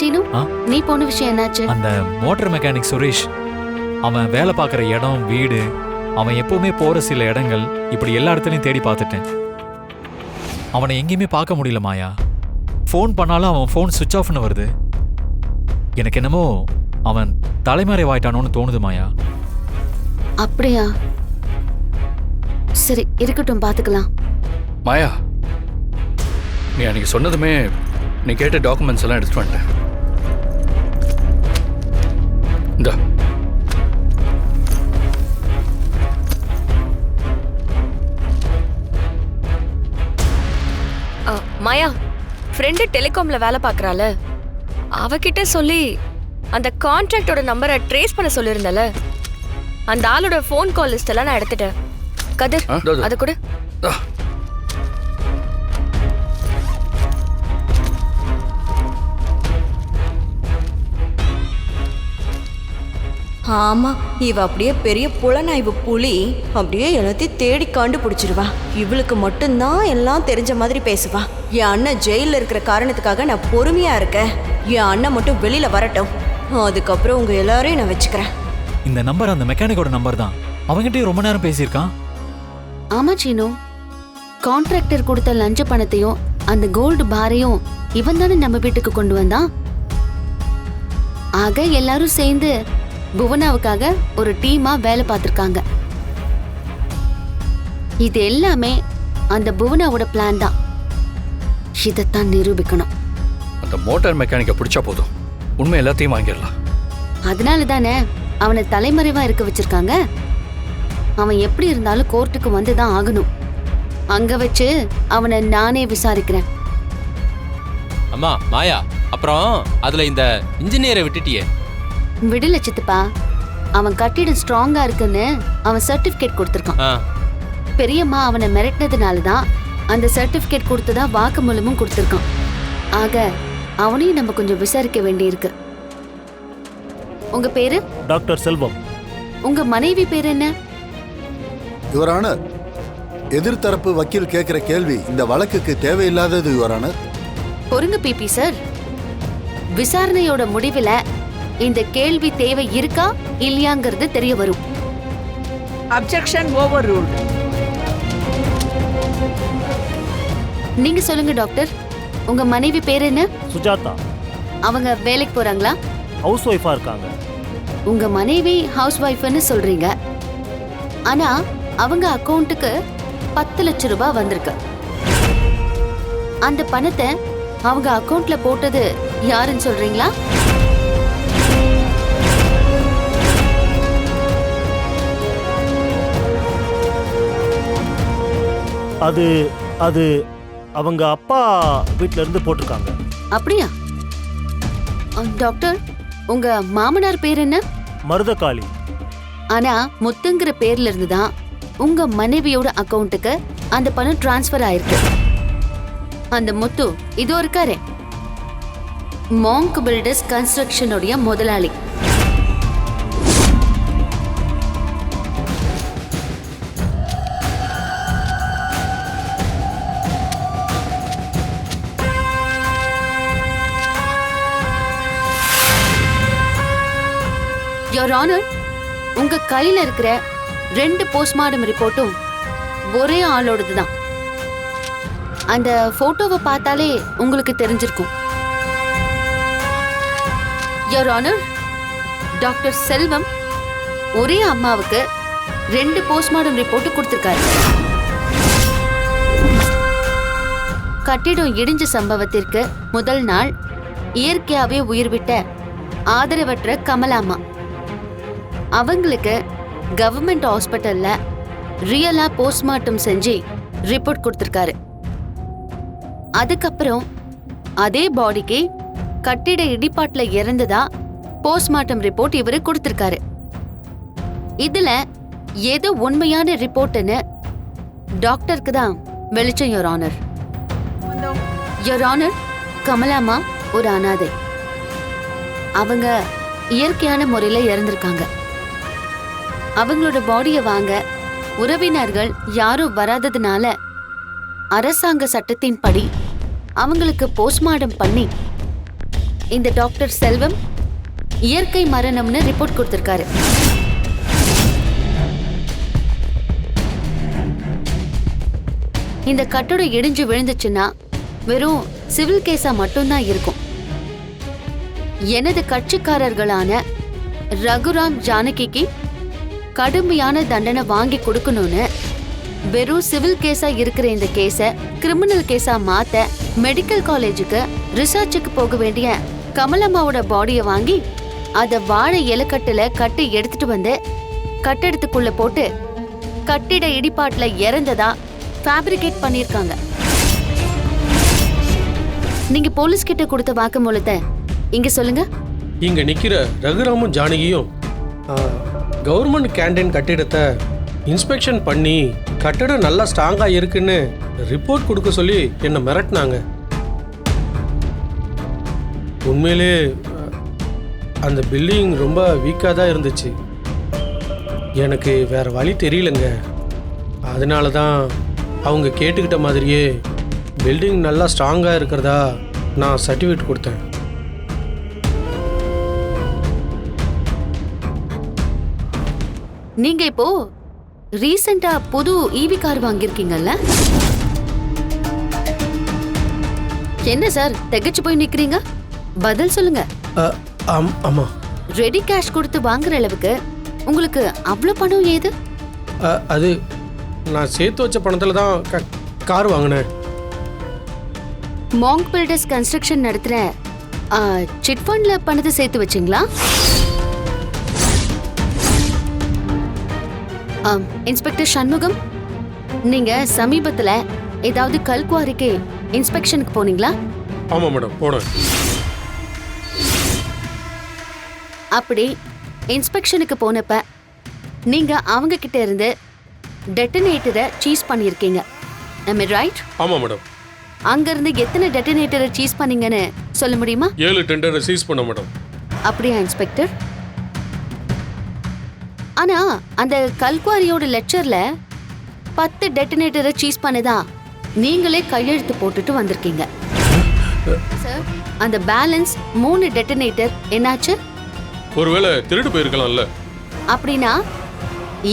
சீனு, நீ போன விஷயம் என்னாச்சு? அந்த மோட்டார் மெக்கானிக் சுரேஷ் அவன் வேலை பார்க்குற இடம், வீடு, அவன் எப்பவுமே போற சில இடங்கள், இப்படி எல்லா இடத்துலையும் தேடி பார்த்துட்டேன். அவனை எங்கேயுமே பார்க்க முடியல மாயா. ஃபோன் பண்ணாலும் அவன் ஃபோன் சுவிட்ச் ஆஃப்னு வருது. எனக்கு என்னமோ அவன் தலைமறைவாயிட்டானோன்னு தோணுது மாயா. அப்படியா? சரி, இருக்கட்டும், பார்த்துக்கலாம். மாயா, நீ அன்னைக்கு சொன்னதுமே நீ கேட்ட டாக்குமெண்ட்ஸ் எல்லாம் எடுத்துட்டு வந்துட்டேன். இந்தா. மாயா, ஃப்ரெண்டு டெலிகாம்ல வேலை பார்க்கறால, அவகிட்ட சொல்லி அந்த கான்ட்ராக்டோட நம்பரை ட்ரேஸ் பண்ண சொல்லியிருந்தல, அந்த ஆளோட ஃபோன் கால் லிஸ்ட் எல்லாம் நான் எடுத்துட்டேன். கதிர், அது கூட. ஆமா, இவ அப்படியே பெரிய புலனாய்வு புலி. அப்படியே எல்லாத்தையும் தேடி கண்டுபிடிச்சிருவா. இவளுக்கு மட்டும்தான் எல்லாம் தெரிஞ்ச மாதிரி பேசுவா. என் அண்ணன் ஜெயில இருக்கிற காரணத்துக்காக நான் பொறுமையா இருக்கேன். என் அண்ணன் மட்டும் வெளியில வரட்டும், அதுக்கப்புறம் உங்க எல்லாரையும் நான் வச்சுக்கிறேன். இந்த நம்பர் அந்த மெக்கானிக்கோட நம்பர் தான். அவங்கிட்டயும் ரொம்ப நேரம் பேசியிருக்கான். ஆமா சீனு, கான்ட்ராக்டர் கொடுத்த லஞ்ச பணத்தையும் அந்த கோல்டு பாரையும் இவன் தானே நம்ம வீட்டுக்கு கொண்டு வந்தான். ஆக எல்லாரும் சேர்ந்து புவனாவுக்காக ஒரு டீமா வேலை பார்த்திருக்காங்க. இது எல்லாமே அந்த புவனாவோட பிளான் தான். இதைத்தான் நிரூபிக்கணும். அந்த மோட்டார் மெக்கானிக்கை பிடிச்சா போதும், உண்மை எல்லாத்தையும் வாங்கிடலாம். அதனால தானே அவனை தலைமறைவா இருக்க வச்சிருக்காங்க. அவன் எப்படி இருந்தாலும் கோர்ட்டுக்கு வந்துதான் ஆகணும். அங்க வச்சு அவனை நானே விசாரிக்கிறேன். அம்மா மாயா, அப்புறம் அதுல இந்த இன்ஜினியரை விட்டுட்டியே? விடல சித்தப்பா, அவன் கட்டிடம் ஸ்ட்ராங்கா இருக்குன்னு அவன் சர்டிபிகேட் கொடுத்திருக்கான். பெரியம்மா அவனை மிரட்டினதுனாலதான் அந்த சர்டிபிகேட் கொடுத்ததா வாக்குமூலமும் கொடுத்திருக்கான். ஆக அவனையும் நம்ம கொஞ்சம் விசாரிக்க வேண்டியிருக்கு. உங்க பேரு? டாக்டர் செல்வம். உங்க மனைவி பேர் என்ன? யுவரான, எதிர்த்தரப்பு வக்கீல் கேட்கிற கேள்வி இந்த வழக்குக்கு தேவையில்லாதது யுவரான. பொறுங்க பிபி சார், விசாரணையோட முடிவுல இந்த கேள்வி தேவை இருக்கா இல்லையாங்கிறது தெரிய வரும். Objection over ruled. நீங்க சொல்லுங்க டாக்டர், உங்க மனைவி பேர் என்ன? சுஜாதா. அவங்க வேலைக்கு போறாங்களா? ஹவுஸ் ஒய்ஃபா இருக்காங்க. உங்க மனைவி ஹவுஸ் ஒய்ஃப்னு சொல்றீங்க, ஆனா அவங்க அக்கவுண்ட்டுக்கு 10 லட்சம் ரூபாய் வந்திருக்கு. அந்த பணத்தை அவங்க அக்கவுண்ட்ல போட்டது யாருன்னு சொல்றீங்களா? அது அது அவங்க அப்பா வீட்ல இருந்து போட்டிருக்காங்க. அப்படியா? டாக்டர், உங்க மாமனார் பேர் என்ன? மருதகாளி. ஆனா முத்துங்கிற பேர்ல இருந்து தான் உங்க மனைவியோட அக்கவுண்ட்டுக்கு அந்த பணம் டிரான்ஸ்ஃபர் ஆயிருக்கு. அந்த முத்து இதோ இருக்காரே, மாங்க் பில்டர்ஸ் கன்ஸ்ட்ரக்ஷனுடைய முதலாளி. யுவர் ஆனர், உங்க கையில இருக்கிற 2 போஸ்ட்மார்டம் ரிப்போர்ட்டும் ஒரே ஆளோடது தான். அந்த போட்டோவை பார்த்தாலே உங்களுக்கு தெரிஞ்சிருக்கும். யுவர் ஆனர், டாக்டர் செல்வம் ஒரே அம்மாவுக்கு 2 போஸ்ட்மார்டம் ரிப்போர்ட் கொடுத்திருக்காரு. கட்டிடம் இடிஞ்ச சம்பவத்திற்கு முதல் நாள் இயற்கையாவே உயிர்விட்ட ஆதரவற்ற கமலாமா, அவங்களுக்கு கவர்மெண்ட் ஹாஸ்பிட்டல்ல ரியலா போஸ்ட்மார்ட்டம் செஞ்சு ரிப்போர்ட் கொடுத்திருக்காரு. அதுக்கப்புறம் அதே பாடிக்கு கட்டிட இடிபாட்டுல இறந்ததா போஸ்ட்மார்ட்டம் ரிப்போர்ட் இவரு கொடுத்திருக்காரு. இதுல ஏதோ உண்மையான ரிப்போர்ட்னு டாக்டருக்கு தான் வெளிச்சம். யுவர் ஆனர், யுவர் ஆனர், கமலாமா ஒரு அனாதை. அவங்க இயற்கையான முறையில இறந்திருக்காங்க. அவங்களோட பாடியை வாங்க உறவினர்கள் யாரும் வராததுனால அரசாங்க சட்டத்தின்படி அவங்களுக்கு போஸ்ட்மார்டம் பண்ணி இந்த டாக்டர் செல்வம் இயற்கை மரணம்னு ரிப்போர்ட் கொடுத்திருக்காரு. இந்த கட்டடம் இடிஞ்சு விழுந்துச்சுன்னா வெறும் சிவில் கேஸா மட்டும்தான் இருக்கும். எனது கட்சிக்காரர்களான ரகுராம் ஜானகிக்கு கடுமையான தண்டனை வாங்கி கொடுக்கணும்னு வெறும் சிவில் கேஸா இருக்கிற இந்த கேஸை கிரிமினல் கேஸா மாத்த மெடிக்கல் காலேஜுக்கு ரிசர்ச்சுக்கு போக வேண்டிய கமலம்மாவோட பாடியை வாங்கி அதை வாழை இலக்கட்டுல கட்டி எடுத்துட்டு வந்து கட்டடத்துக்குள்ள போட்டு கட்டிட இடிபாட்டுல இறந்ததா ஃபேப்ரிகேட் பண்ணிருக்காங்க. நீங்க போலீஸ் கிட்ட கொடுத்த வாக்குமூலத்தை இங்க சொல்லுங்க. இங்க நிக்கிற ரகுராமும் ஜானகியும் கவர்மெண்ட் கேண்டீன் கட்டிடத்தை இன்ஸ்பெக்ஷன் பண்ணி கட்டடம் நல்லா ஸ்ட்ராங்கா இருக்குன்னு ரிப்போர்ட் கொடுக்க சொல்லி என்னை மிரட்டினாங்க. உண்மையிலே அந்த பில்டிங் ரொம்ப வீக்காக தான் இருந்துச்சு. எனக்கு வேற வழி தெரியலங்க. அதனால தான் அவங்க கேட்டுக்கிட்ட மாதிரியே பில்டிங் நல்லா ஸ்ட்ராங்காக இருக்கிறதா நான் சர்டிஃபிகேட் கொடுத்தேன். நீங்க இப்போ ரீசெண்டா புது ஈவி கார் வாங்கியிருக்கீங்கல்ல? என்ன சார் திகைச்சு போய் நிக்கிறீங்க? பதில் சொல்லுங்க. ஆமாம். ரெடி கேஷ் கொடுத்து வாங்குற அளவுக்கு உங்களுக்கு அவ்வளோ பணம் ஏது? அது நான் சேர்த்து வச்ச பணத்தில் தான் கார் வாங்கினேன். மாங்க் பில்டர்ஸ் கன்ஸ்ட்ரக்ஷன் நடத்துற சிட் ஃபண்ட்ல பணத்தை சேர்த்து வச்சிங்களா? இன்ஸ்பெக்டர் சண்முகம், நீங்க சமீபத்துல ஏதாவது கல்குவாரிக்கு இன்ஸ்பெக்ஷனுக்கு போனீங்களா? ஆமாம் மேடம், போனேன். அப்படி இன்ஸ்பெக்ஷனுக்கு போனப்ப நீங்க அவங்க கிட்ட இருந்து டெட்டனேட்டரை சீஸ் பண்ணியிருக்கீங்க. am I right? ஆமாம் மேடம். அங்க இருந்து எத்தனை டெட்டனேட்டரை சீஸ் பண்ணீங்கன்னு சொல்ல முடியுமா? 7 டெண்டரை சீஸ் பண்ண மேடம். அப்படியா இன்ஸ்பெக்டர்? ஆனா அந்த கல்குவாரியோட லெக்சர்ல 10 டெட்டனேட்டரை சீஸ் பண்ணதா நீங்களே கையெழுத்து போட்டுட்டு வந்திருக்கீங்க. சார், அந்த பேலன்ஸ் 3 டெட்டனேட்டர் என்னாச்சு? ஒருவேளை திருடு போயிருக்கலாம்ல. அப்படின்னா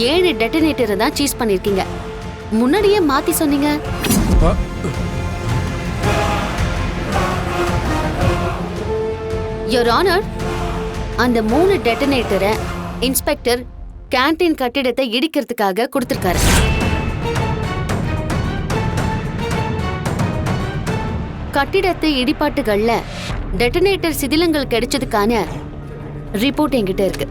7 டெட்டனேட்டரை தான் சீஸ் பண்ணிருக்கீங்க. முன்னாடியே மாத்தி சொன்னீங்க. யுவர் ஆனர், அந்த 3 டெட்டனேட்டரை இன்ஸ்பெக்டர் கேண்டீன் கட்டிடத்தை இடிக்கிறதுக்காக கொடுத்திருக்காரு. கட்டிடத்து இடிபாட்டுகள்ல டெட்டனேட்டர் சிதிலங்கள் கிடைச்சதுக்கான ரிப்போர்ட் என்கிட்ட இருக்கு.